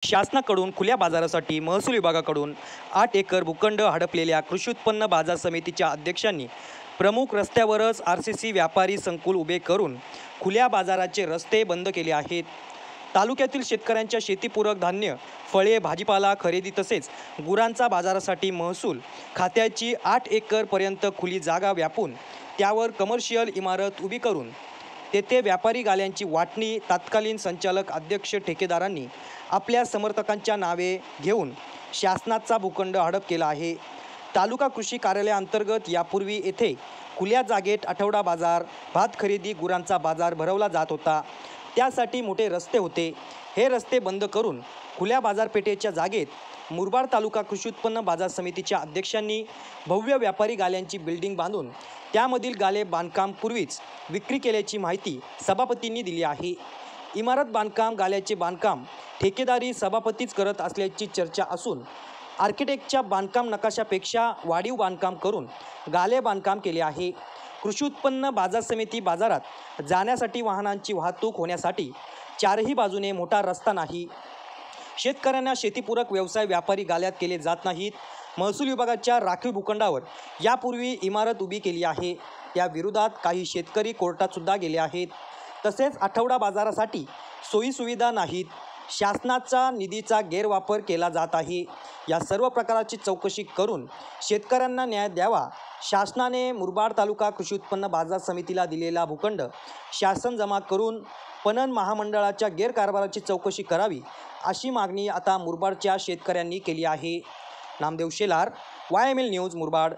शासनाकडून खुल्या बाजारासाठी महसूल विभागाकडून 8 एकर भूखंड हडपलेल्या कृषी उत्पन्न बाजार समितीच्या अध्यक्षांनी प्रमुख रस्त्यावरच RCC व्यापारी संकुल उभे करून खुल्या बाजाराचे रस्ते बंद केले आहेत। तालुक्यातील शेतकऱ्यांच्या शेतीपूरक धान्य, फळे, भाजीपाला खरेदी तसेच गुरांचा बाजारासाठी महसूल खात्याची 8 एकरपर्यंत खुली जागा व्यापून त्यावर कमर्शियल इमारत उभी करून तेथे व्यापारी गाल्यांची वाटणी तत्कालीन संचालक अध्यक्ष ठेकेदारांनी आपल्या समर्थकांच्या नावे घेऊन शासनाचा भूखंड हडप केला आहे। तालुका कृषी कार्यालयाअंतर्गत यापूर्वी येथे खुल्या जागेत आठवडा बाजार, भात खरेदी, गुरांचा बाजार भरवला जात होता। त्यासाठी मोठे रस्ते होते। हे रस्ते बंद करून खुल्या बाजारपेठेच्या जागेत मुरबाड तालुका कृषी उत्पन्न बाजार समितीच्या अध्यक्षांनी भव्य व्यापारी गाल्यांची बिल्डिंग बांधून त्यामधील गाले बांधकाम पूर्वीच विक्री केल्याची माहिती सभापतींनी दिली आहे। इमारत बांधकाम, गाल्याचे बांधकाम ठेकेदारी सभापतीच करत असल्याची चर्चा असून आर्किटेक्टच्या बांधकाम नकाशापेक्षा वाढीव बांधकाम करून गाले बांधकाम केले आहे। कृषी उत्पन्न बाजार समिती बाजारात जाण्यासाठी वाहनांची वाहतूक होण्यासाठी चारही बाजूने मोठा रस्ता नाही। शेतकऱ्यांना शेतीपूरक व्यवसाय व्यापारी गाल्यात केले जात नाहीत। महसूल विभागाच्या राखीव भूखंडावर यापूर्वी इमारत उभी केली आहे। त्या विरोधात काही शेतकरी कोर्टात सुद्धा गेले आहेत। तसेच आठवडा बाजारासाठी सोयीसुविधा नाहीत। शासनाचा निधीचा गैरवापर केला जात आहे। या सर्व प्रकाराची चौकशी करून शेतकऱ्यांना न्याय द्यावा। शासनाने मुरबाड तालुका कृषी उत्पन्न बाजार समितीला दिलेला भूखंड शासन जमा करून पणन महामंडळाच्या गैरकारभाराची चौकशी करावी, अशी मागणी आता मुरबाडच्या शेतकऱ्यांनी केली आहे। Namdev Shelar, YML news, Murbad.